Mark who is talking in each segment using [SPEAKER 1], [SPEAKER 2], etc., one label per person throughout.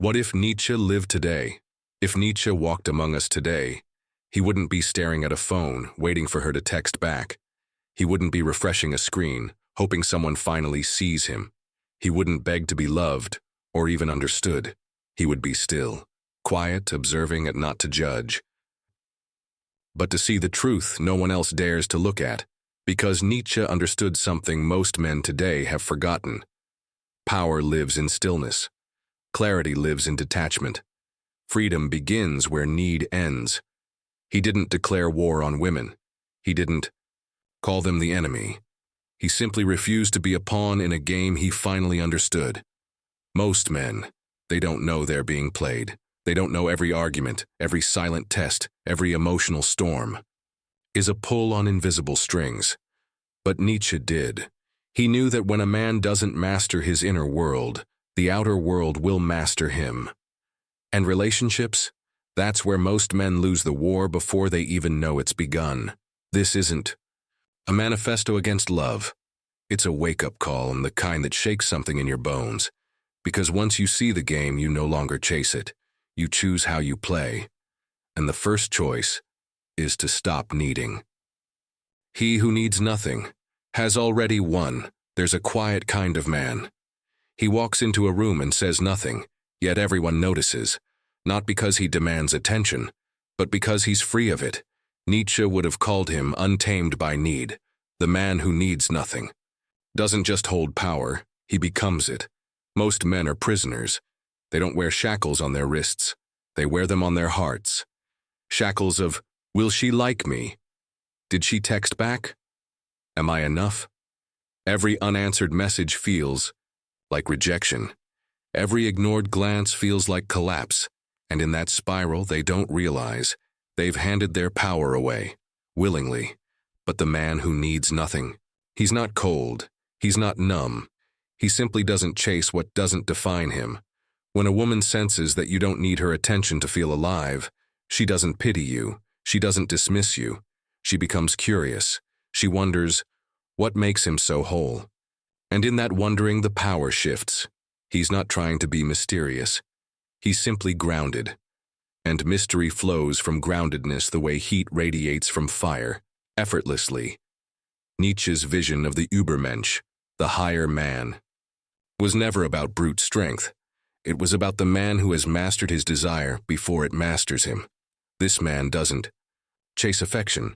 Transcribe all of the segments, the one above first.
[SPEAKER 1] What if Nietzsche lived today? If Nietzsche walked among us today, he wouldn't be staring at a phone, waiting for her to text back. He wouldn't be refreshing a screen, hoping someone finally sees him. He wouldn't beg to be loved, or even understood. He would be still, quiet, observing and not to judge. But to see the truth no one else dares to look at, because Nietzsche understood something most men today have forgotten. Power lives in stillness. Clarity lives in detachment. Freedom begins where need ends. He didn't declare war on women. He didn't call them the enemy. He simply refused to be a pawn in a game he finally understood. Most men, they don't know they're being played. They don't know every argument, every silent test, every emotional storm is a pull on invisible strings. But Nietzsche did. He knew that when a man doesn't master his inner world, the outer world will master him. And relationships? That's where most men lose the war before they even know it's begun. This isn't a manifesto against love. It's a wake-up call, and the kind that shakes something in your bones. Because once you see the game, you no longer chase it. You choose how you play. And the first choice is to stop needing. He who needs nothing has already won. There's a quiet kind of man. He walks into a room and says nothing, yet everyone notices. Not because he demands attention, but because he's free of it. Nietzsche would have called him untamed by need. The man who needs nothing doesn't just hold power, he becomes it. Most men are prisoners. They don't wear shackles on their wrists. They wear them on their hearts. Shackles of, will she like me? Did she text back? Am I enough? Every unanswered message feels like rejection. Every ignored glance feels like collapse. And in that spiral, they don't realize they've handed their power away, willingly. But the man who needs nothing, he's not cold, he's not numb. He simply doesn't chase what doesn't define him. When a woman senses that you don't need her attention to feel alive, she doesn't pity you, she doesn't dismiss you. She becomes curious. She wonders, what makes him so whole? And in that wondering, the power shifts. He's not trying to be mysterious. He's simply grounded. And mystery flows from groundedness the way heat radiates from fire, effortlessly. Nietzsche's vision of the Übermensch, the higher man, was never about brute strength. It was about the man who has mastered his desire before it masters him. This man doesn't chase affection.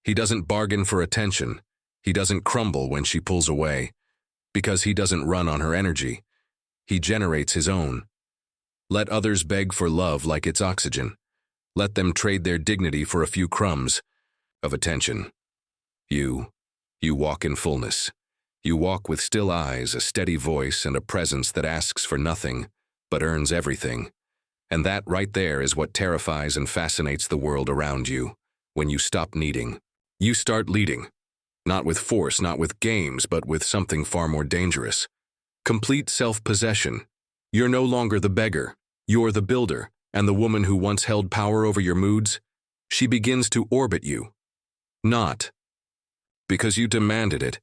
[SPEAKER 1] He doesn't bargain for attention. He doesn't crumble when she pulls away, because he doesn't run on her energy. He generates his own. Let others beg for love like it's oxygen. Let them trade their dignity for a few crumbs of attention. You walk in fullness. You walk with still eyes, a steady voice, and a presence that asks for nothing, but earns everything. And that right there is what terrifies and fascinates the world around you. When you stop needing, you start leading. Not with force, not with games, but with something far more dangerous. Complete self-possession. You're no longer the beggar. You're the builder, and the woman who once held power over your moods, she begins to orbit you. Not because you demanded it,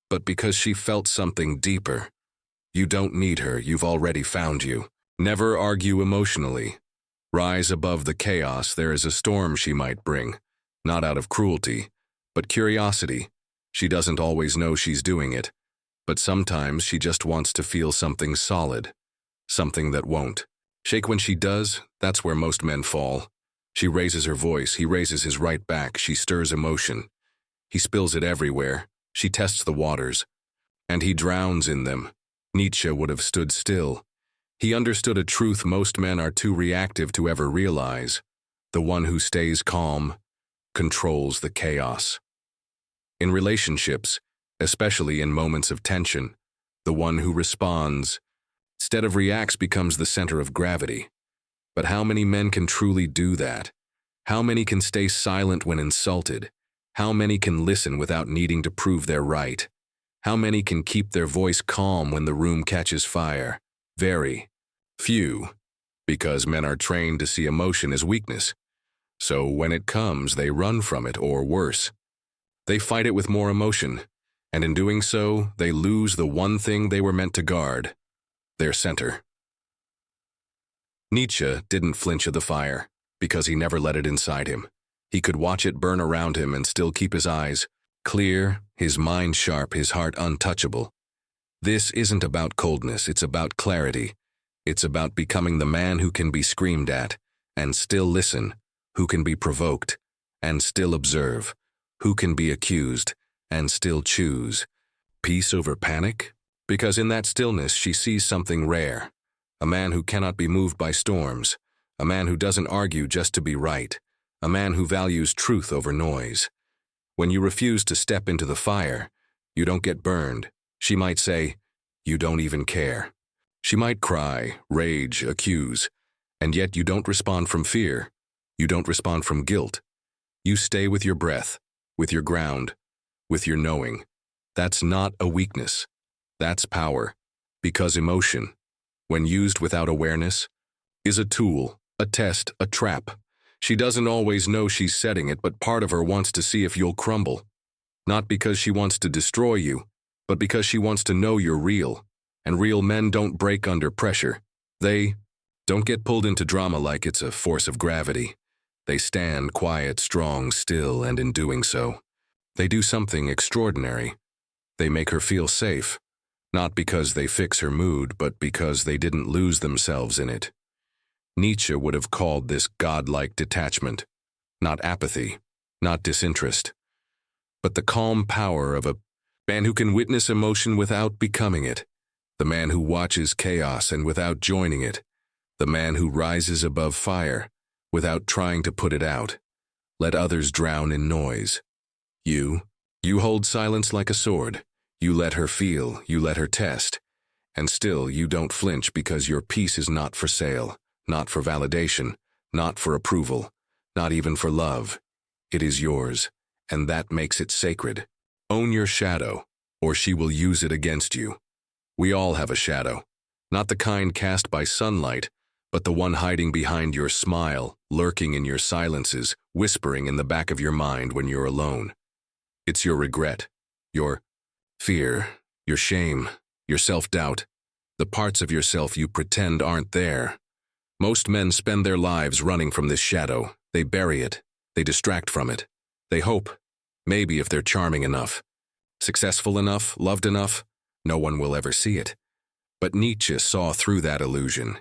[SPEAKER 1] but because she felt something deeper. You don't need her, you've already found you. Never argue emotionally. Rise above the chaos. There is a storm she might bring, not out of cruelty, but curiosity. She doesn't always know she's doing it, but sometimes she just wants to feel something solid, something that won't shake. When she does, that's where most men fall. She raises her voice, he raises his right back, she stirs emotion. He spills it everywhere. She tests the waters, and he drowns in them. Nietzsche would have stood still. He understood a truth most men are too reactive to ever realize. The one who stays calm controls the chaos. In relationships, especially in moments of tension, the one who responds, instead of reacts, becomes the center of gravity. But how many men can truly do that? How many can stay silent when insulted? How many can listen without needing to prove they're right? How many can keep their voice calm when the room catches fire? Very few, because men are trained to see emotion as weakness. So when it comes, they run from it, or worse. They fight it with more emotion, and in doing so, they lose the one thing they were meant to guard, their center. Nietzsche didn't flinch at the fire, because he never let it inside him. He could watch it burn around him and still keep his eyes clear, his mind sharp, his heart untouchable. This isn't about coldness, it's about clarity. It's about becoming the man who can be screamed at and still listen, who can be provoked and still observe, who can be accused and still choose. Peace over panic? Because in that stillness she sees something rare. A man who cannot be moved by storms. A man who doesn't argue just to be right. A man who values truth over noise. When you refuse to step into the fire, you don't get burned. She might say, "You don't even care." She might cry, rage, accuse, and yet you don't respond from fear. You don't respond from guilt. You stay with your breath, with your ground, with your knowing. That's not a weakness. That's power. Because emotion, when used without awareness, is a tool, a test, a trap. She doesn't always know she's setting it, but part of her wants to see if you'll crumble. Not because she wants to destroy you, but because she wants to know you're real. And real men don't break under pressure. They don't get pulled into drama like it's a force of gravity. They stand quiet, strong, still, and in doing so, they do something extraordinary. They make her feel safe, not because they fix her mood, but because they didn't lose themselves in it. Nietzsche would have called this godlike detachment, not apathy, not disinterest, but the calm power of a man who can witness emotion without becoming it, the man who watches chaos and without joining it, the man who rises above fire without trying to put it out. Let others drown in noise. You hold silence like a sword. You let her feel, you let her test, and still you don't flinch because your peace is not for sale, not for validation, not for approval, not even for love. It is yours, and that makes it sacred. Own your shadow, or she will use it against you. We all have a shadow, not the kind cast by sunlight, but the one hiding behind your smile, lurking in your silences, whispering in the back of your mind when you're alone. It's your regret, your fear, your shame, your self-doubt, the parts of yourself you pretend aren't there. Most men spend their lives running from this shadow. They bury it. They distract from it. They hope, maybe if they're charming enough, successful enough, loved enough, no one will ever see it. But Nietzsche saw through that illusion.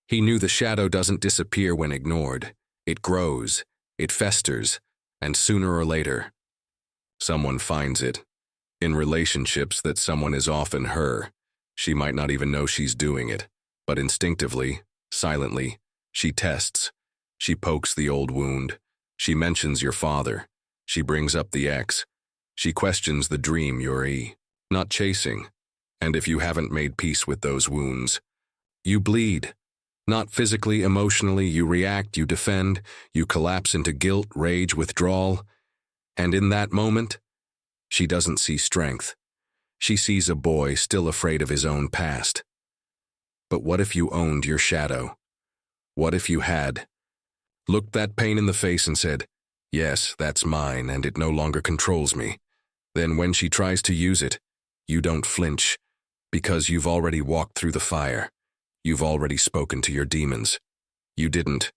[SPEAKER 1] He knew the shadow doesn't disappear when ignored. It grows, it festers, and sooner or later, someone finds it. In relationships that someone is often her. She might not even know she's doing it, but instinctively, silently, she tests. She pokes the old wound. She mentions your father. She brings up the ex. She questions the dream you're not chasing. And if you haven't made peace with those wounds, you bleed. Not physically, emotionally, you react, you defend, you collapse into guilt, rage, withdrawal. And in that moment, she doesn't see strength. She sees a boy still afraid of his own past. But what if you owned your shadow? What if you had looked that pain in the face and said, "Yes, that's mine, and it no longer controls me." Then when she tries to use it, you don't flinch, because you've already walked through the fire. You've already spoken to your demons. You didn't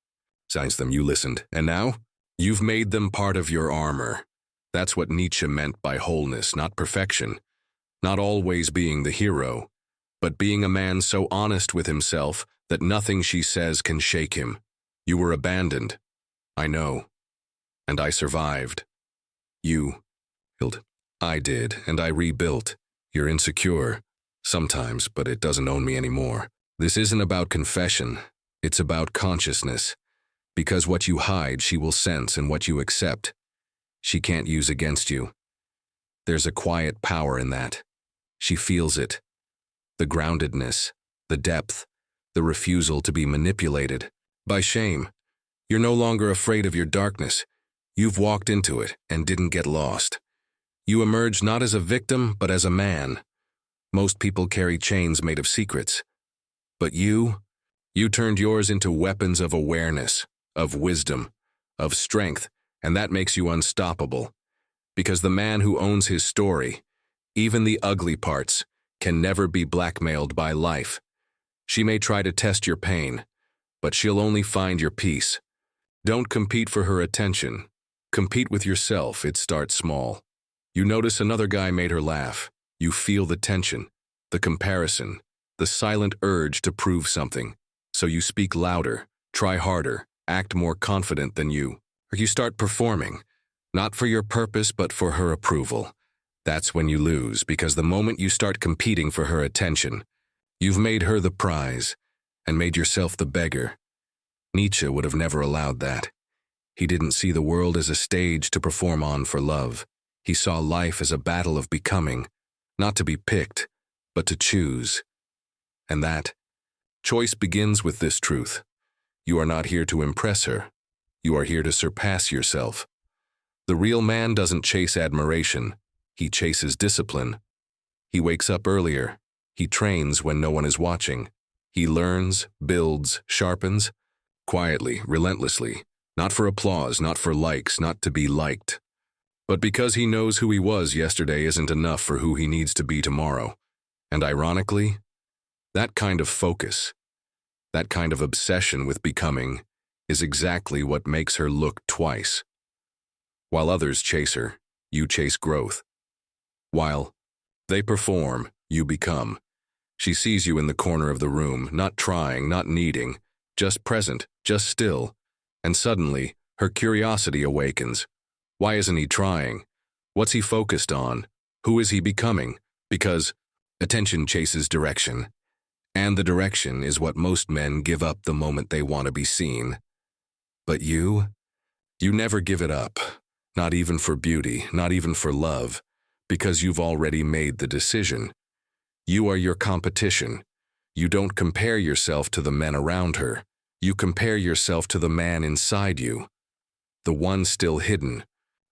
[SPEAKER 1] silence them, you listened. And now, you've made them part of your armor. That's what Nietzsche meant by wholeness, not perfection. Not always being the hero, but being a man so honest with himself that nothing she says can shake him. You were abandoned. I know. And I survived. You killed. I did, and I rebuilt. You're insecure. Sometimes, but it doesn't own me anymore. This isn't about confession. It's about consciousness. Because what you hide, she will sense, and what you accept, she can't use against you. There's a quiet power in that. She feels it. The groundedness, the depth, the refusal to be manipulated by shame. You're no longer afraid of your darkness. You've walked into it and didn't get lost. You emerged not as a victim, but as a man. Most people carry chains made of secrets. But you turned yours into weapons of awareness, of wisdom, of strength, and that makes you unstoppable. Because the man who owns his story, even the ugly parts, can never be blackmailed by life. She may try to test your pain, but she'll only find your peace. Don't compete for her attention. Compete with yourself. It starts small. You notice another guy made her laugh. You feel the tension, the comparison, the silent urge to prove something. So you speak louder, try harder, act more confident than you. Or you start performing, not for your purpose but for her approval. That's when you lose, because the moment you start competing for her attention, you've made her the prize and made yourself the beggar. Nietzsche would have never allowed that. He didn't see the world as a stage to perform on for love. He saw life as a battle of becoming, not to be picked, but to choose. And that choice begins with this truth. You are not here to impress her. You are here to surpass yourself. The real man doesn't chase admiration. He chases discipline. He wakes up earlier. He trains when no one is watching. He learns, builds, sharpens, quietly, relentlessly, not for applause, not for likes, not to be liked. But because he knows who he was yesterday isn't enough for who he needs to be tomorrow. And ironically, that kind of focus, that kind of obsession with becoming, is exactly what makes her look twice. While others chase her, you chase growth. While they perform, you become. She sees you in the corner of the room, not trying, not needing, just present, just still, and suddenly, her curiosity awakens. Why isn't he trying? What's he focused on? Who is he becoming? Because attention chases direction, and the direction is what most men give up the moment they want to be seen. But you never give it up, not even for beauty, not even for love, because you've already made the decision. You are your competition. You don't compare yourself to the men around her. You compare yourself to the man inside you, the one still hidden,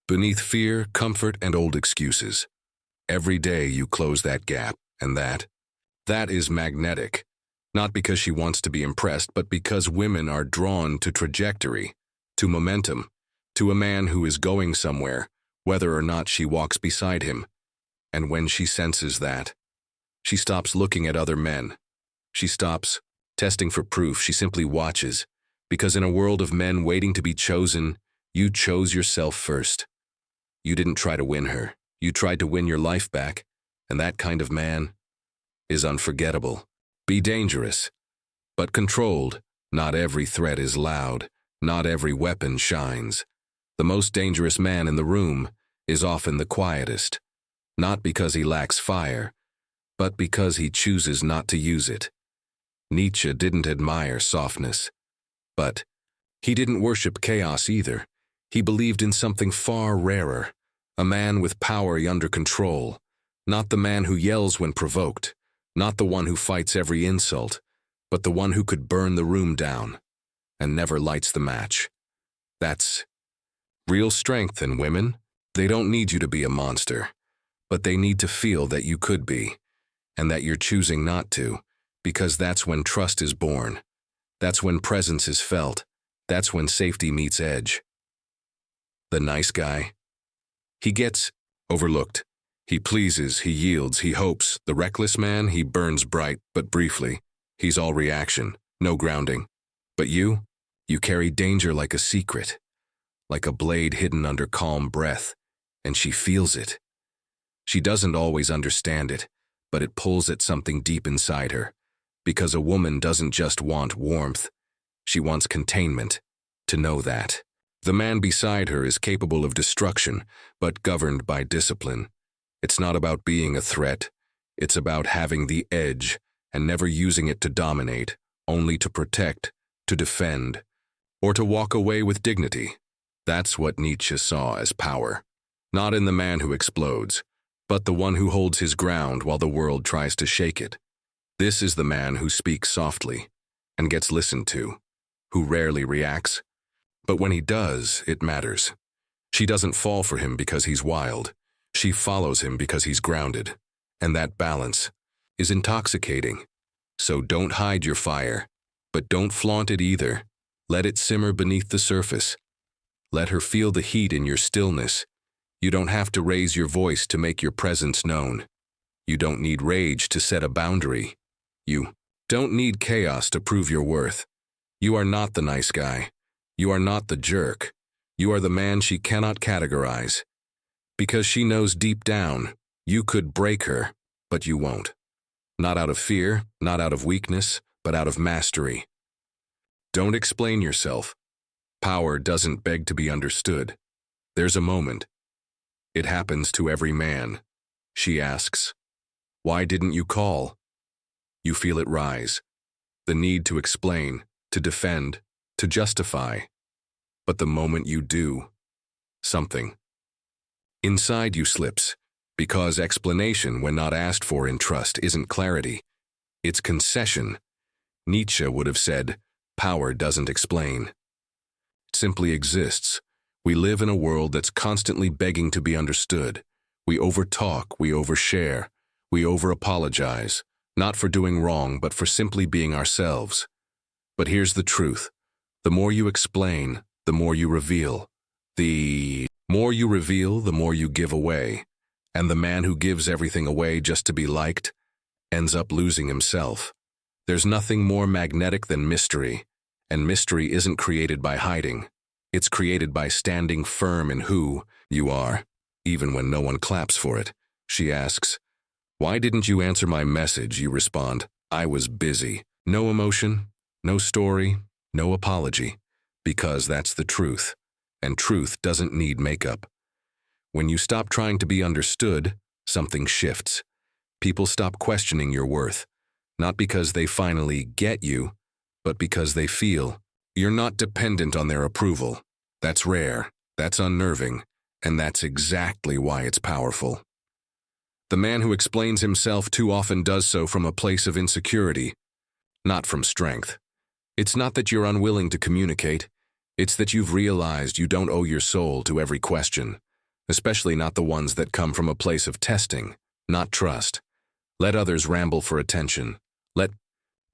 [SPEAKER 1] beneath fear, comfort, and old excuses. Every day you close that gap, and that is magnetic. Not because she wants to be impressed, but because women are drawn to trajectory, to momentum, to a man who is going somewhere, whether or not she walks beside him. And when she senses that, she stops looking at other men. She stops testing for proof. She simply watches, because in a world of men waiting to be chosen, you chose yourself first. You didn't try to win her. You tried to win your life back, and that kind of man is unforgettable. Be dangerous, but controlled. Not every threat is loud. Not every weapon shines. The most dangerous man in the room is often the quietest, not because he lacks fire, but because he chooses not to use it. Nietzsche didn't admire softness, but he didn't worship chaos either. He believed in something far rarer, a man with power under control, not the man who yells when provoked, not the one who fights every insult, but the one who could burn the room down and never lights the match. That's real strength in women. They don't need you to be a monster, but they need to feel that you could be, and that you're choosing not to, because that's when trust is born. That's when presence is felt. That's when safety meets edge. The nice guy, he gets overlooked. He pleases, he yields, he hopes. The reckless man, he burns bright, but briefly. He's all reaction, no grounding. But you carry danger like a secret, like a blade hidden under calm breath, and she feels it. She doesn't always understand it, but it pulls at something deep inside her, because a woman doesn't just want warmth, she wants containment, to know that. The man beside her is capable of destruction, but governed by discipline. It's not about being a threat, it's about having the edge and never using it to dominate, only to protect, to defend, or to walk away with dignity. That's what Nietzsche saw as power. Not in the man who explodes, but the one who holds his ground while the world tries to shake it. This is the man who speaks softly and gets listened to, who rarely reacts. But when he does, it matters. She doesn't fall for him because he's wild. She follows him because he's grounded. And that balance is intoxicating. So don't hide your fire, but don't flaunt it either. Let it simmer beneath the surface. Let her feel the heat in your stillness. You don't have to raise your voice to make your presence known. You don't need rage to set a boundary. You don't need chaos to prove your worth. You are not the nice guy. You are not the jerk. You are the man she cannot categorize. Because she knows deep down, you could break her, but you won't. Not out of fear, not out of weakness, but out of mastery. Don't explain yourself. Power doesn't beg to be understood. There's a moment. It happens to every man. She asks, "Why didn't you call?" You feel it rise. The need to explain, to defend, to justify. But the moment you do, something inside you slips, because explanation, when not asked for in trust, isn't clarity. It's concession. Nietzsche would have said, power doesn't explain. It simply exists. We live in a world that's constantly begging to be understood. We overtalk, we overshare, we over-apologize, not for doing wrong, but for simply being ourselves. But here's the truth. The more you explain, the more you reveal. The more you reveal, the more you give away. And the man who gives everything away just to be liked ends up losing himself. There's nothing more magnetic than mystery, and mystery isn't created by hiding. It's created by standing firm in who you are, even when no one claps for it. She asks, "Why didn't you answer my message?" You respond, "I was busy." No emotion, no story, no apology, because that's the truth, and truth doesn't need makeup. When you stop trying to be understood, something shifts. People stop questioning your worth, not because they finally get you, but because they feel you're not dependent on their approval. That's rare, that's unnerving, and that's exactly why it's powerful. The man who explains himself too often does so from a place of insecurity, not from strength. It's not that you're unwilling to communicate, it's that you've realized you don't owe your soul to every question, especially not the ones that come from a place of testing, not trust. Let others ramble for attention. Let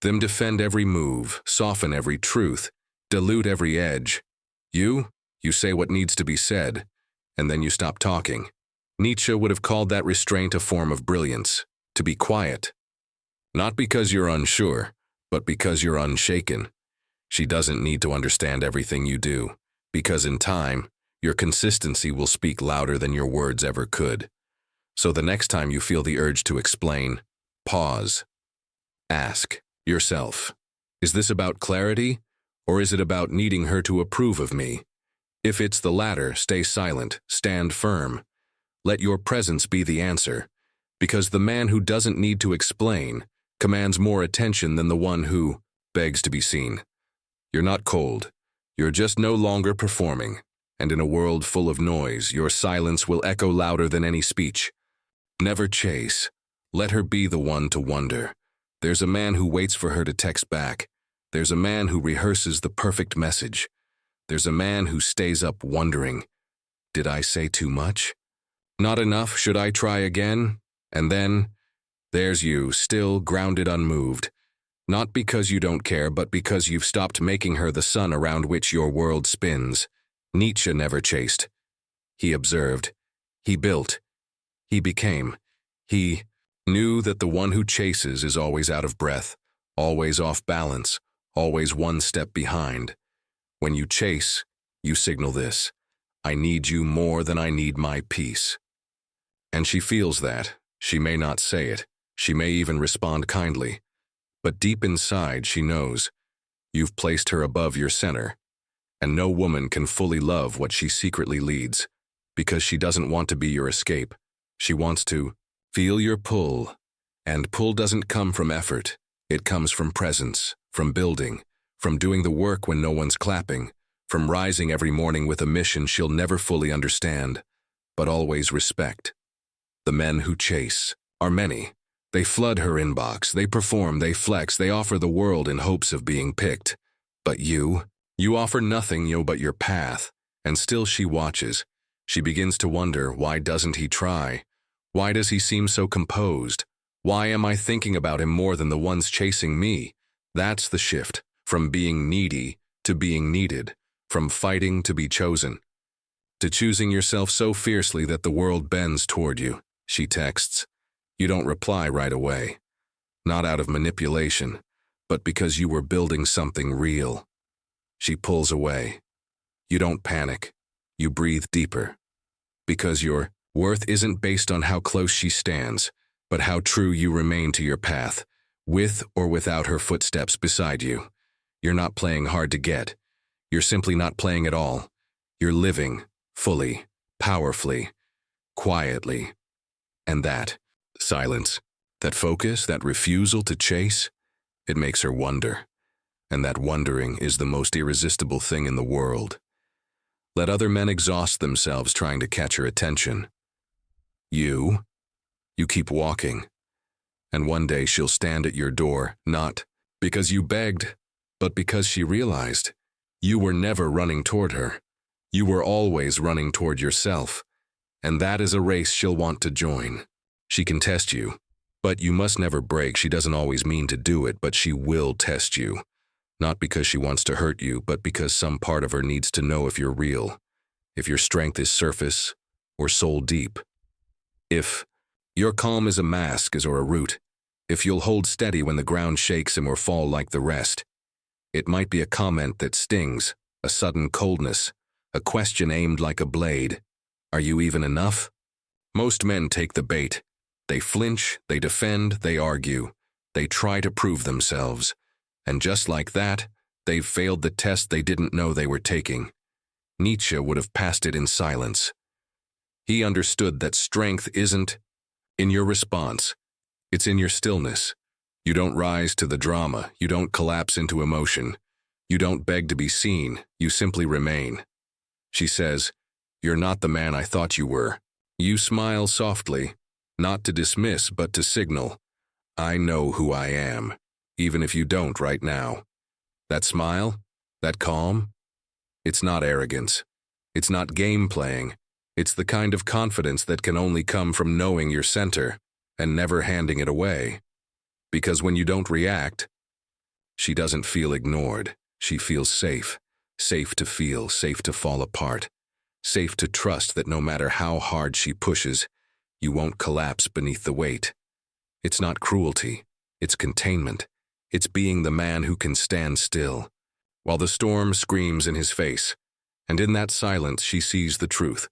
[SPEAKER 1] them defend every move, soften every truth, dilute every edge. You say what needs to be said, and then you stop talking. Nietzsche would have called that restraint a form of brilliance, to be quiet. Not because you're unsure, but because you're unshaken. She doesn't need to understand everything you do, because in time, your consistency will speak louder than your words ever could. So the next time you feel the urge to explain, pause. Ask yourself, is this about clarity, or is it about needing her to approve of me? If it's the latter, stay silent, stand firm. Let your presence be the answer, because the man who doesn't need to explain commands more attention than the one who begs to be seen. You're not cold, you're just no longer performing, and in a world full of noise, your silence will echo louder than any speech. Never chase. Let her be the one to wonder. There's a man who waits for her to text back. There's a man who rehearses the perfect message. There's a man who stays up wondering, did I say too much? Not enough? Should I try again? And then, there's you, still grounded, unmoved. Not because you don't care, but because you've stopped making her the sun around which your world spins. Nietzsche never chased. He observed. He built. He became. He knew that the one who chases is always out of breath, always off balance, always one step behind. When you chase, you signal this: I need you more than I need my peace. And she feels that. She may not say it. She may even respond kindly. But deep inside, she knows you've placed her above your center. And no woman can fully love what she secretly leads, because she doesn't want to be your escape. She wants to feel your pull. And pull doesn't come from effort. It comes from presence, from building, from doing the work when no one's clapping, from rising every morning with a mission she'll never fully understand, but always respect. The men who chase are many. They flood her inbox, they perform, they flex, they offer the world in hopes of being picked. But you offer nothing but your path, and still she watches. She begins to wonder, why doesn't he try? Why does he seem so composed? Why am I thinking about him more than the ones chasing me? That's the shift, from being needy to being needed, from fighting to be chosen, to choosing yourself so fiercely that the world bends toward you. She texts. You don't reply right away. Not out of manipulation, but because you were building something real. She pulls away. You don't panic. You breathe deeper. Because your worth isn't based on how close she stands, but how true you remain to your path, with or without her footsteps beside you. You're not playing hard to get. You're simply not playing at all. You're living, fully, powerfully, quietly. And that silence, that focus, that refusal to chase, it makes her wonder. And that wondering is the most irresistible thing in the world. Let other men exhaust themselves trying to catch her attention. You keep walking. And one day she'll stand at your door, not because you begged, but because she realized you were never running toward her. You were always running toward yourself. And that is a race she'll want to join. She can test you, but you must never break. She doesn't always mean to do it, but she will test you. Not because she wants to hurt you, but because some part of her needs to know if you're real, if your strength is surface or soul deep. If your calm is a mask or a root, if you'll hold steady when the ground shakes him or fall like the rest. It might be a comment that stings, a sudden coldness, a question aimed like a blade. Are you even enough? Most men take the bait. They flinch, they defend, they argue. They try to prove themselves. And just like that, they've failed the test they didn't know they were taking. Nietzsche would have passed it in silence. He understood that strength isn't in your response. It's in your stillness. You don't rise to the drama. You don't collapse into emotion. You don't beg to be seen. You simply remain. She says, "You're not the man I thought you were." You smile softly, not to dismiss but to signal, "I know who I am." Even if you don't right now. That smile, that calm, it's not arrogance. It's not game playing. It's the kind of confidence that can only come from knowing your center and never handing it away. Because when you don't react, she doesn't feel ignored. She feels safe. Safe to feel, safe to fall apart. Safe to trust that no matter how hard she pushes, you won't collapse beneath the weight. It's not cruelty. It's containment. It's being the man who can stand still, while the storm screams in his face. And in that silence, she sees the truth.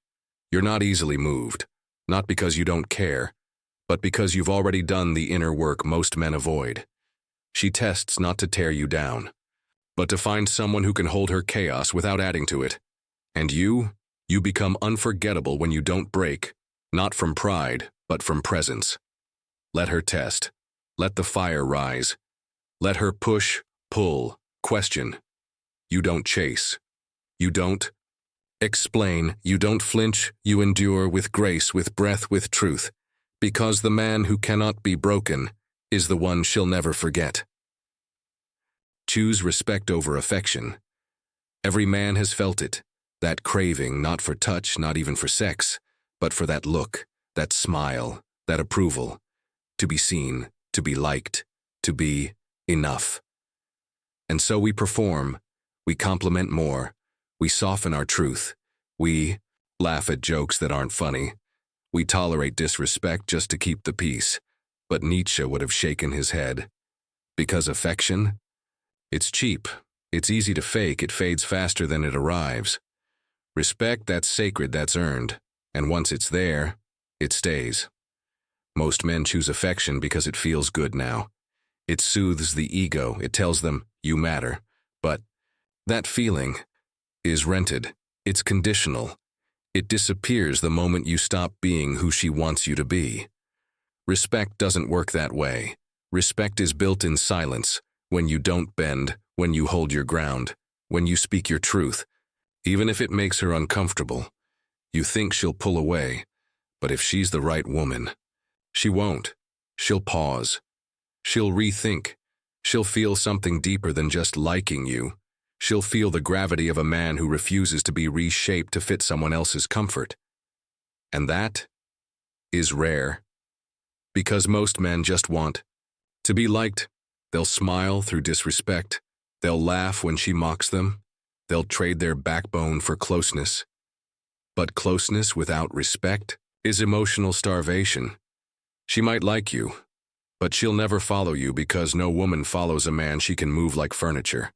[SPEAKER 1] You're not easily moved, not because you don't care, but because you've already done the inner work most men avoid. She tests not to tear you down, but to find someone who can hold her chaos without adding to it. And you become unforgettable when you don't break, not from pride, but from presence. Let her test. Let the fire rise. Let her push, pull, question. You don't chase. You don't explain. You don't flinch. You endure with grace, with breath, with truth. Because the man who cannot be broken is the one she'll never forget. Choose respect over affection. Every man has felt it. That craving, not for touch, not even for sex, but for that look, that smile, that approval. To be seen, to be liked, to be enough. And so we perform, we compliment more, we soften our truth, we laugh at jokes that aren't funny, we tolerate disrespect just to keep the peace. But Nietzsche would have shaken his head. Because affection? It's cheap, it's easy to fake, it fades faster than it arrives. Respect, that's sacred, that's earned, and once it's there, it stays. Most men choose affection because it feels good now. It soothes the ego, it tells them, you matter. But that feeling is rented, it's conditional. It disappears the moment you stop being who she wants you to be. Respect doesn't work that way. Respect is built in silence, when you don't bend, when you hold your ground, when you speak your truth. Even if it makes her uncomfortable, you think she'll pull away. But if she's the right woman, she won't. She'll pause. She'll rethink. She'll feel something deeper than just liking you. She'll feel the gravity of a man who refuses to be reshaped to fit someone else's comfort. And that is rare. Because most men just want to be liked. They'll smile through disrespect. They'll laugh when she mocks them. They'll trade their backbone for closeness. But closeness without respect is emotional starvation. She might like you, but she'll never follow you because no woman follows a man she can move like furniture.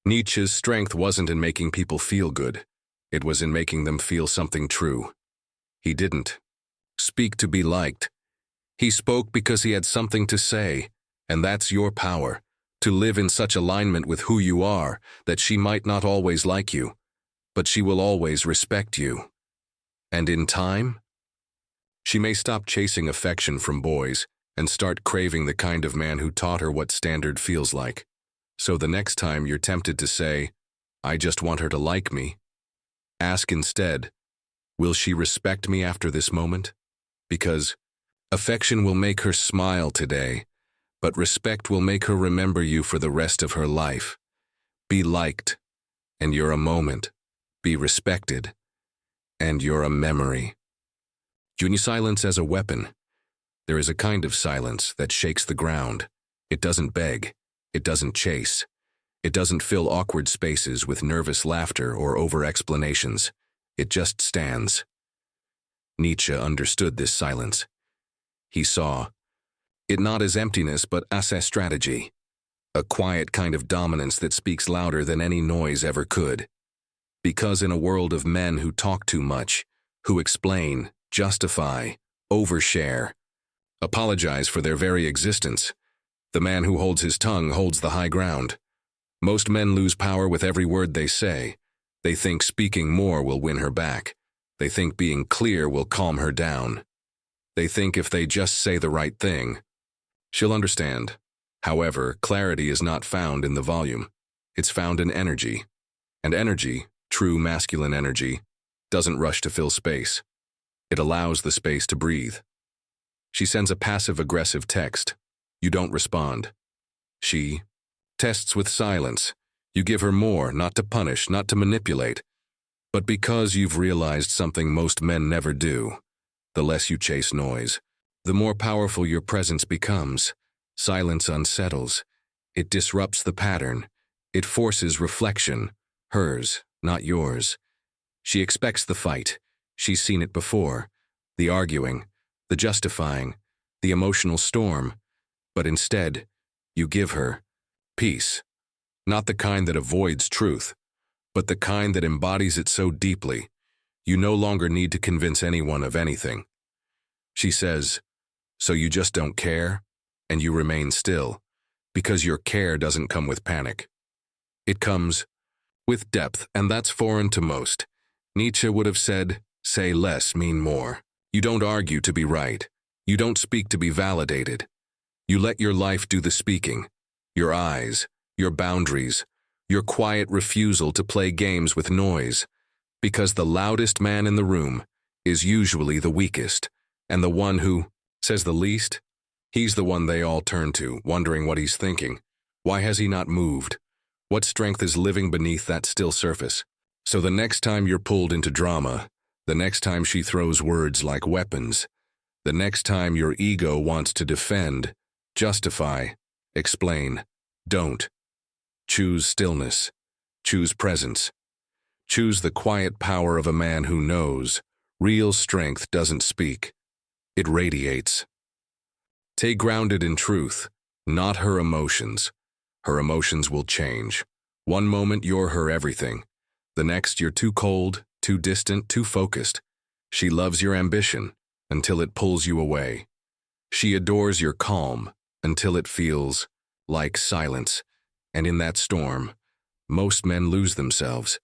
[SPEAKER 1] Nietzsche's strength wasn't in making people feel good. It was in making them feel something true. He didn't speak to be liked. He spoke because he had something to say, and that's your power, to live in such alignment with who you are that she might not always like you, but she will always respect you. And in time, she may stop chasing affection from boys and start craving the kind of man who taught her what standard feels like. So the next time you're tempted to say, "I just want her to like me," ask instead, "Will she respect me after this moment?" Because affection will make her smile today, but respect will make her remember you for the rest of her life. Be liked, and you're a moment. Be respected, and you're a memory. Use silence as a weapon. There is a kind of silence that shakes the ground. It doesn't beg. It doesn't chase. It doesn't fill awkward spaces with nervous laughter or over-explanations. It just stands. Nietzsche understood this silence. He saw it not as emptiness but as a strategy, a quiet kind of dominance that speaks louder than any noise ever could. Because in a world of men who talk too much, who explain, justify, overshare, apologize for their very existence, the man who holds his tongue holds the high ground. Most men lose power with every word they say. They think speaking more will win her back. They think being clear will calm her down. They think if they just say the right thing, she'll understand. However, clarity is not found in the volume. It's found in energy. And energy, true masculine energy, doesn't rush to fill space. It allows the space to breathe. She sends a passive-aggressive text. You don't respond. She tests with silence. You give her more, not to punish, not to manipulate, but because you've realized something most men never do. The less you chase noise, the more powerful your presence becomes. Silence unsettles. It disrupts the pattern. It forces reflection. Hers, not yours. She expects the fight. She's seen it before. The arguing, the justifying, the emotional storm. But instead, you give her peace. Not the kind that avoids truth, but the kind that embodies it so deeply, you no longer need to convince anyone of anything. She says, "So you just don't care?" And you remain still, because your care doesn't come with panic. It comes with depth, and that's foreign to most. Nietzsche would have said, say less, mean more. You don't argue to be right. You don't speak to be validated. You let your life do the speaking. Your eyes, your boundaries, your quiet refusal to play games with noise. Because the loudest man in the room is usually the weakest, and the one who says the least, he's the one they all turn to, wondering what he's thinking. Why has he not moved? What strength is living beneath that still surface? So the next time you're pulled into drama, the next time she throws words like weapons, the next time your ego wants to defend, justify, explain, don't. Choose stillness. Choose presence. Choose the quiet power of a man who knows. Real strength doesn't speak. It radiates. Stay grounded in truth, not her emotions. Her emotions will change. One moment you're her everything. The next you're too cold, too distant, too focused. She loves your ambition until it pulls you away. She adores your calm until it feels like silence. And in that storm, most men lose themselves.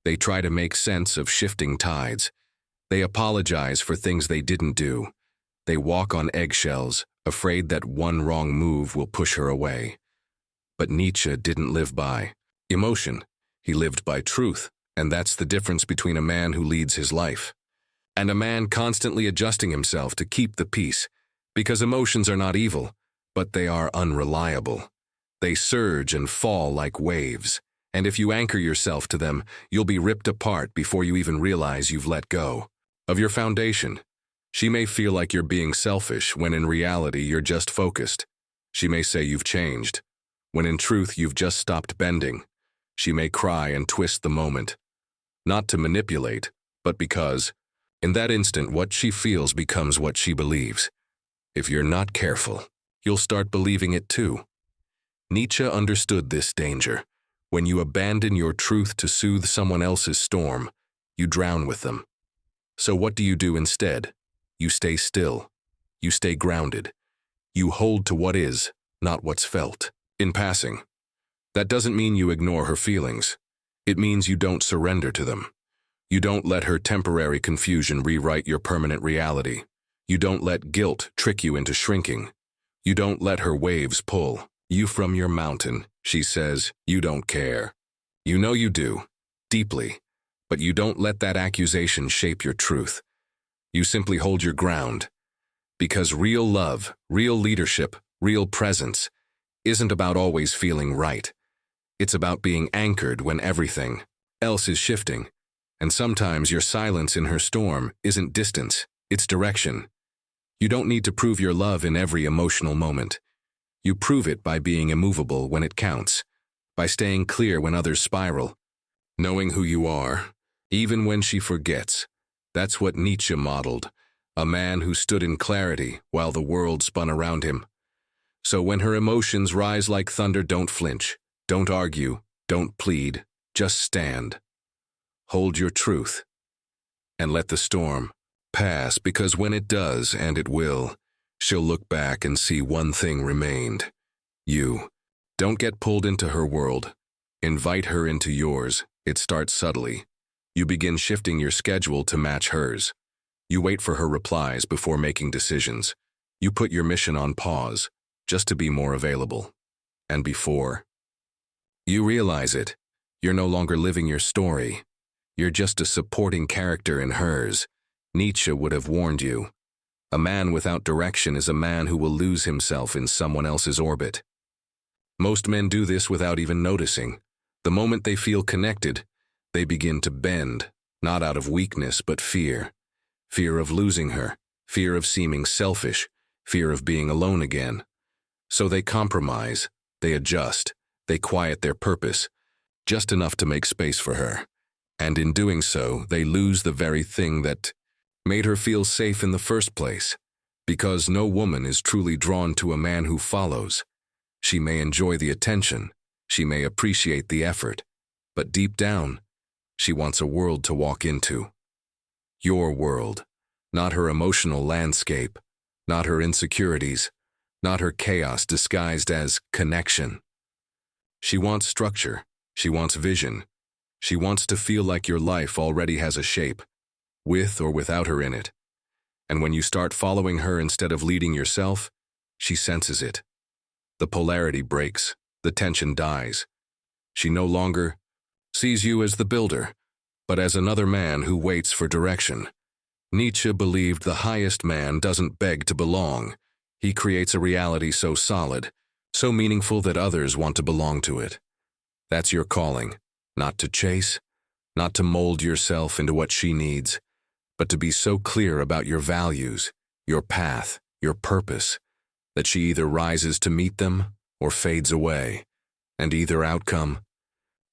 [SPEAKER 1] They try to make sense of shifting tides. They apologize for things they didn't do. They walk on eggshells, afraid that one wrong move will push her away. But Nietzsche didn't live by emotion. He lived by truth, and that's the difference between a man who leads his life and a man constantly adjusting himself to keep the peace, because emotions are not evil, but they are unreliable. They surge and fall like waves, and if you anchor yourself to them, you'll be ripped apart before you even realize you've let go of your foundation. She may feel like you're being selfish when in reality you're just focused. She may say you've changed, when in truth you've just stopped bending. She may cry and twist the moment, not to manipulate, but because, in that instant, what she feels becomes what she believes. If you're not careful, you'll start believing it too. Nietzsche understood this danger. When you abandon your truth to soothe someone else's storm, you drown with them. So what do you do instead? You stay still. You stay grounded. You hold to what is, not what's felt. In passing, that doesn't mean you ignore her feelings. It means you don't surrender to them. You don't let her temporary confusion rewrite your permanent reality. You don't let guilt trick you into shrinking. You don't let her waves pull you from your mountain. She says, you don't care. You know you do, deeply, but you don't let that accusation shape your truth. You simply hold your ground. Because real love, real leadership, real presence isn't about always feeling right. It's about being anchored when everything else is shifting. And sometimes your silence in her storm isn't distance, it's direction. You don't need to prove your love in every emotional moment. You prove it by being immovable when it counts, by staying clear when others spiral, knowing who you are, even when she forgets. That's what Nietzsche modeled, a man who stood in clarity while the world spun around him. So when her emotions rise like thunder, don't flinch, don't argue, don't plead, just stand. Hold your truth, and let the storm pass, because when it does, and it will, she'll look back and see one thing remained. You. Don't get pulled into her world. Invite her into yours. It starts subtly. You begin shifting your schedule to match hers. You wait for her replies before making decisions. You put your mission on pause, just to be more available. And before you realize it, you're no longer living your story. You're just a supporting character in hers. Nietzsche would have warned you. A man without direction is a man who will lose himself in someone else's orbit. Most men do this without even noticing. The moment they feel connected, they begin to bend, not out of weakness but fear. Fear of losing her, fear of seeming selfish, fear of being alone again. So they compromise, they adjust, they quiet their purpose, just enough to make space for her. And in doing so, they lose the very thing that made her feel safe in the first place. Because no woman is truly drawn to a man who follows. She may enjoy the attention, she may appreciate the effort, but deep down, she wants a world to walk into. Your world, not her emotional landscape, not her insecurities, not her chaos disguised as connection. She wants structure, she wants vision, she wants to feel like your life already has a shape, with or without her in it. And when you start following her instead of leading yourself, she senses it. The polarity breaks, the tension dies. She no longer sees you as the builder, but as another man who waits for direction. Nietzsche believed the highest man doesn't beg to belong. He creates a reality so solid, so meaningful that others want to belong to it. That's your calling, not to chase, not to mold yourself into what she needs, but to be so clear about your values, your path, your purpose, that she either rises to meet them or fades away. And either outcome,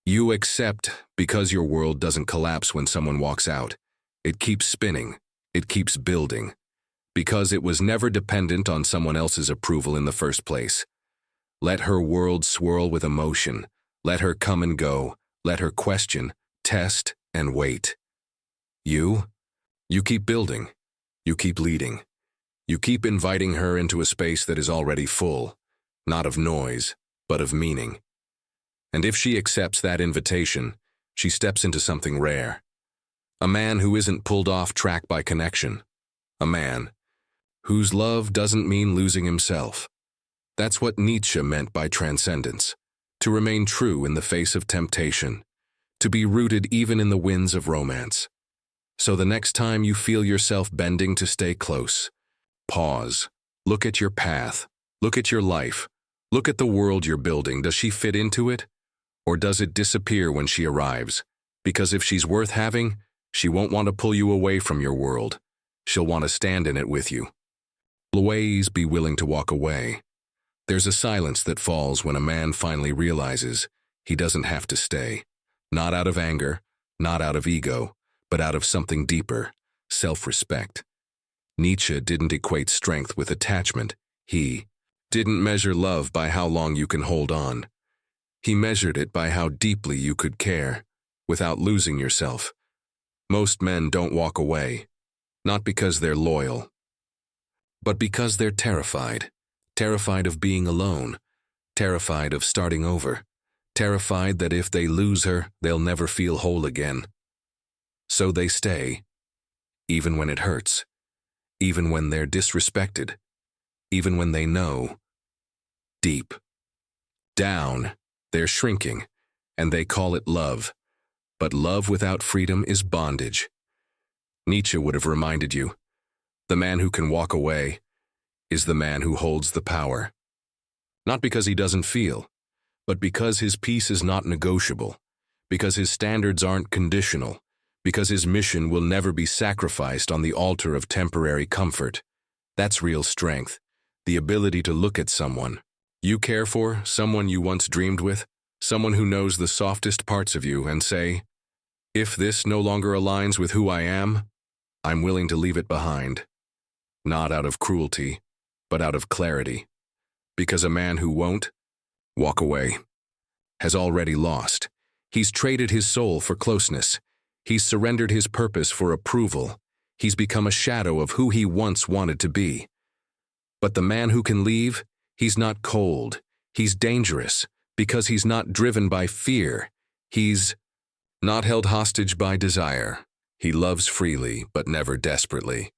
[SPEAKER 1] you accept, because your world doesn't collapse when someone walks out. It keeps spinning, it keeps building, because it was never dependent on someone else's approval in the first place. Let her world swirl with emotion, let her come and go, let her question, test, and wait. You keep building, you keep leading, you keep inviting her into a space that is already full, not of noise, but of meaning. And if she accepts that invitation, she steps into something rare. A man who isn't pulled off track by connection. A man whose love doesn't mean losing himself. That's what Nietzsche meant by transcendence. To remain true in the face of temptation. To be rooted even in the winds of romance. So the next time you feel yourself bending to stay close, pause, look at your path, look at your life, look at the world you're building. Does she fit into it? Or does it disappear when she arrives? Because if she's worth having, she won't want to pull you away from your world. She'll want to stand in it with you. Always be willing to walk away. There's a silence that falls when a man finally realizes he doesn't have to stay. Not out of anger, not out of ego, but out of something deeper, self-respect. Nietzsche didn't equate strength with attachment. He didn't measure love by how long you can hold on. He measured it by how deeply you could care, without losing yourself. Most men don't walk away, not because they're loyal, but because they're terrified. Terrified of being alone, terrified of starting over, terrified that if they lose her, they'll never feel whole again. So they stay, even when it hurts, even when they're disrespected, even when they know, deep down, they're shrinking, and they call it love. But love without freedom is bondage. Nietzsche would have reminded you, the man who can walk away is the man who holds the power. Not because he doesn't feel, but because his peace is not negotiable, because his standards aren't conditional, because his mission will never be sacrificed on the altar of temporary comfort. That's real strength, the ability to look at someone you care for, someone you once dreamed with, someone who knows the softest parts of you, and say, if this no longer aligns with who I am, I'm willing to leave it behind. Not out of cruelty, but out of clarity. Because a man who won't walk away has already lost. He's traded his soul for closeness. He's surrendered his purpose for approval. He's become a shadow of who he once wanted to be. But the man who can leave, he's not cold. He's dangerous because he's not driven by fear. He's not held hostage by desire. He loves freely, but never desperately.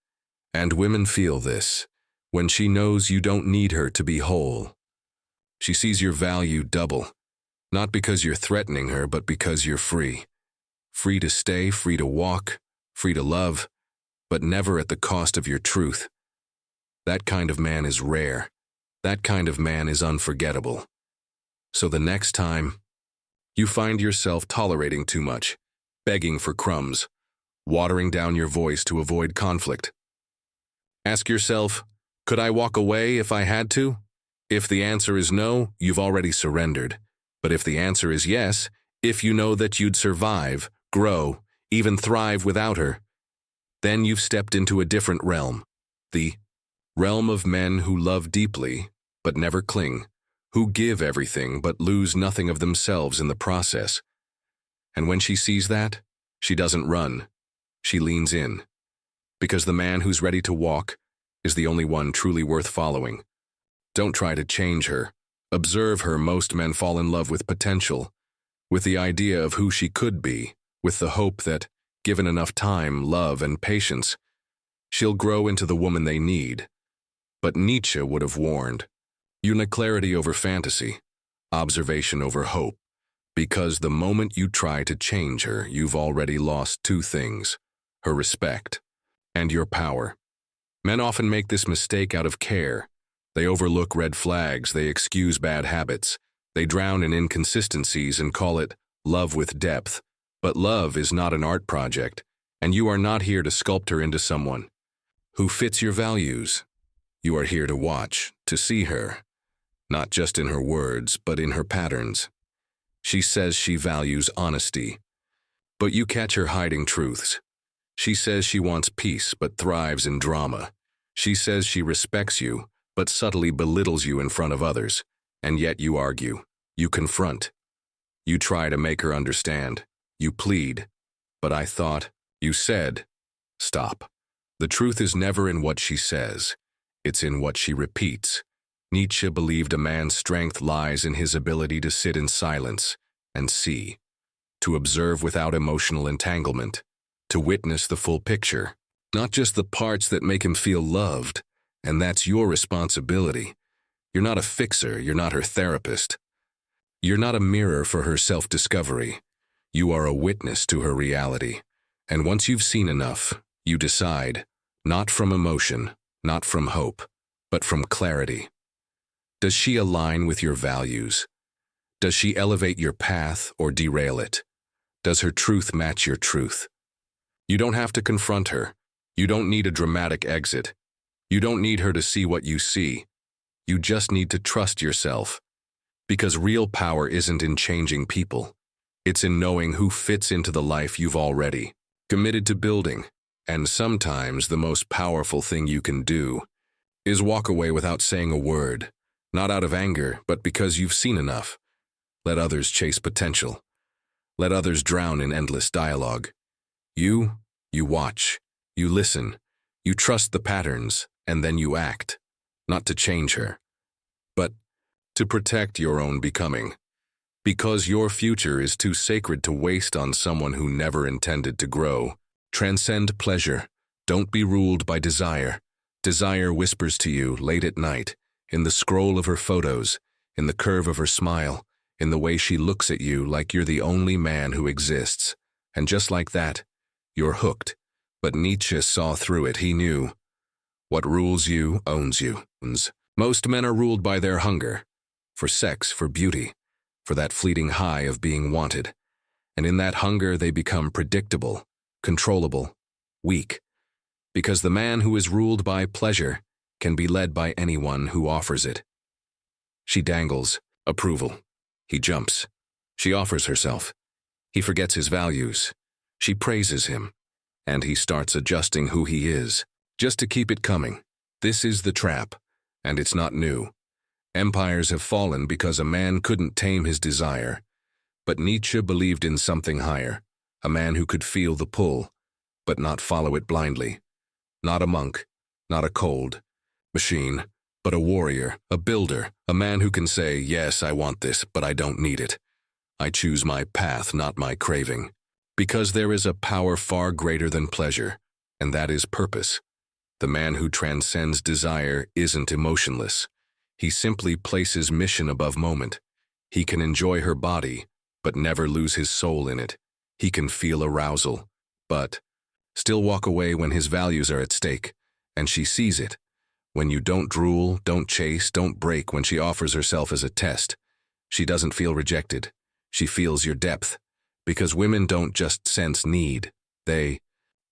[SPEAKER 1] And women feel this when she knows you don't need her to be whole. She sees your value double, not because you're threatening her, but because you're free. Free to stay, free to walk, free to love, but never at the cost of your truth. That kind of man is rare. That kind of man is unforgettable. So the next time you find yourself tolerating too much, begging for crumbs, watering down your voice to avoid conflict, ask yourself, could I walk away if I had to? If the answer is no, you've already surrendered. But if the answer is yes, if you know that you'd survive, grow, even thrive without her, then you've stepped into a different realm. The realm of men who love deeply, but never cling, who give everything but lose nothing of themselves in the process. And when she sees that, she doesn't run, she leans in. Because the man who's ready to walk is the only one truly worth following. Don't try to change her. Observe her. Most men fall in love with potential, with the idea of who she could be, with the hope that, given enough time, love, and patience, she'll grow into the woman they need. But Nietzsche would have warned, clarity over fantasy, observation over hope, because the moment you try to change her, you've already lost two things, her respect and your power. Men often make this mistake out of care. They overlook red flags, they excuse bad habits, they drown in inconsistencies and call it love with depth. But love is not an art project, and you are not here to sculpt her into someone who fits your values. You are here to watch, to see her, not just in her words, but in her patterns. She says she values honesty, but you catch her hiding truths. She says she wants peace, but thrives in drama. She says she respects you, but subtly belittles you in front of others. And yet you argue, you confront, you try to make her understand, you plead. But I thought, you said, stop. The truth is never in what she says, it's in what she repeats. Nietzsche believed a man's strength lies in his ability to sit in silence and see, to observe without emotional entanglement, to witness the full picture, not just the parts that make him feel loved. And that's your responsibility. You're not a fixer, you're not her therapist. You're not a mirror for her self-discovery. You are a witness to her reality. And once you've seen enough, you decide, not from emotion, not from hope, but from clarity. Does she align with your values? Does she elevate your path or derail it? Does her truth match your truth? You don't have to confront her. You don't need a dramatic exit. You don't need her to see what you see. You just need to trust yourself. Because real power isn't in changing people. It's in knowing who fits into the life you've already committed to building. And sometimes the most powerful thing you can do is walk away without saying a word, not out of anger, but because you've seen enough. Let others chase potential. Let others drown in endless dialogue. You watch. You listen. You trust the patterns, and then you act. Not to change her, but to protect your own becoming. Because your future is too sacred to waste on someone who never intended to grow. Transcend pleasure. Don't be ruled by desire. Desire whispers to you late at night, in the scroll of her photos, in the curve of her smile, in the way she looks at you like you're the only man who exists. And just like that, you're hooked. But Nietzsche saw through it. He knew. What rules you owns you. Most men are ruled by their hunger. For sex, for beauty, for that fleeting high of being wanted. And in that hunger they become predictable, controllable, weak. Because the man who is ruled by pleasure can be led by anyone who offers it. She dangles. Approval. He jumps. She offers herself. He forgets his values. She praises him. And he starts adjusting who he is, just to keep it coming. This is the trap, and it's not new. Empires have fallen because a man couldn't tame his desire. But Nietzsche believed in something higher, a man who could feel the pull, but not follow it blindly. Not a monk, not a cold machine, but a warrior, a builder, a man who can say, yes, I want this, but I don't need it. I choose my path, not my craving. Because there is a power far greater than pleasure, and that is purpose. The man who transcends desire isn't emotionless. He simply places mission above moment. He can enjoy her body, but never lose his soul in it. He can feel arousal, but still walk away when his values are at stake, and she sees it. When you don't drool, don't chase, don't break when she offers herself as a test. She doesn't feel rejected. She feels your depth. Because women don't just sense need. They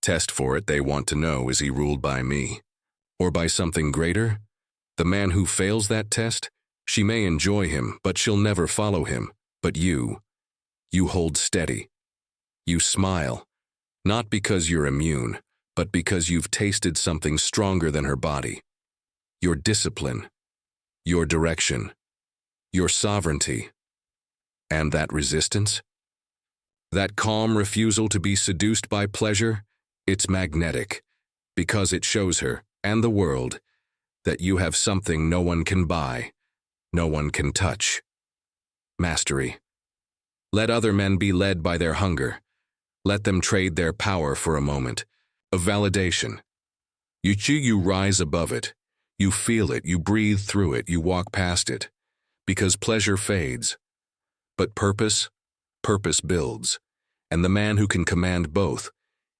[SPEAKER 1] test for it. They want to know, is he ruled by me? Or by something greater? The man who fails that test, she may enjoy him, but she'll never follow him. But you hold steady. You smile. Not because you're immune, but because you've tasted something stronger than her body. Your discipline, your direction, your sovereignty. And that resistance? That calm refusal to be seduced by pleasure, it's magnetic, because it shows her, and the world, that you have something no one can buy, no one can touch. Mastery. Let other men be led by their hunger. Let them trade their power for a moment, of validation. You rise above it. You feel it, you breathe through it, you walk past it. Because pleasure fades. But purpose builds. And the man who can command both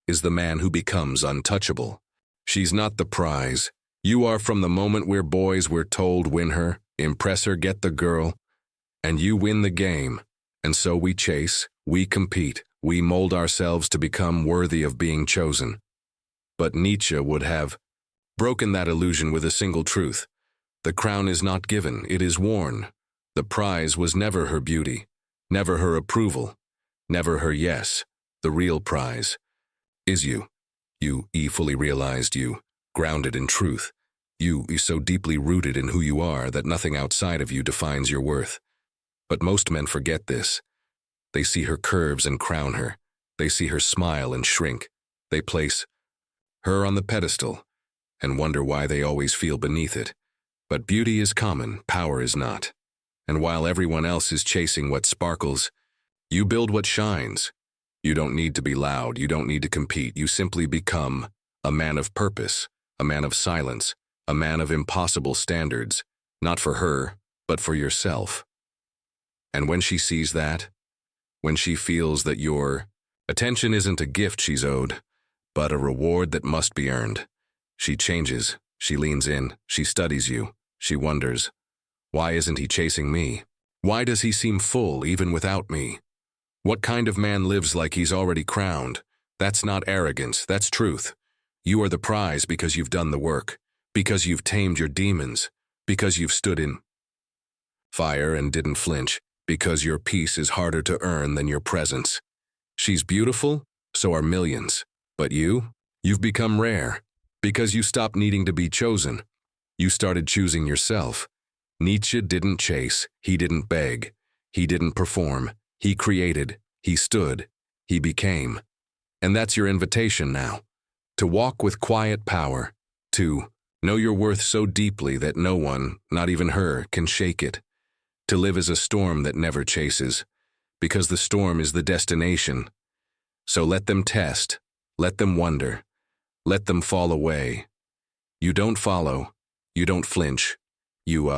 [SPEAKER 1] is the man who becomes untouchable. She's not the prize. You are from the moment we're boys we're told win her, impress her, get the girl. And you win the game. And so we chase, we compete, we mold ourselves to become worthy of being chosen. But Nietzsche would have broken that illusion with a single truth. The crown is not given, it is worn. The prize was never her beauty, never her approval, never her yes. The real prize is you. You fully realized, you grounded in truth. You so deeply rooted in who you are that nothing outside of you defines your worth. But most men forget this. They see her curves and crown her. They see her smile and shrink. They place her on the pedestal and wonder why they always feel beneath it. But beauty is common, power is not. And while everyone else is chasing what sparkles, you build what shines. You don't need to be loud, you don't need to compete. You simply become a man of purpose, a man of silence, a man of impossible standards, not for her, but for yourself. And when she sees that, when she feels that your attention isn't a gift she's owed, but a reward that must be earned, she changes, she leans in, she studies you, she wonders, why isn't he chasing me? Why does he seem full even without me? What kind of man lives like he's already crowned? That's not arrogance, that's truth. You are the prize because you've done the work, because you've tamed your demons, because you've stood in fire and didn't flinch, because your peace is harder to earn than your presence. She's beautiful, so are millions. But you've become rare, because you stopped needing to be chosen. You started choosing yourself. Nietzsche didn't chase, he didn't beg. He didn't perform. He created. He stood. He became. And that's your invitation now. To walk with quiet power. To know your worth so deeply that no one, not even her, can shake it. To live as a storm that never chases. Because the storm is the destination. So let them test. Let them wonder. Let them fall away. You don't follow. You don't flinch. You,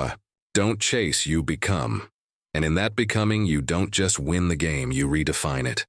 [SPEAKER 1] don't chase, you become. And in that becoming, you don't just win the game, you redefine it.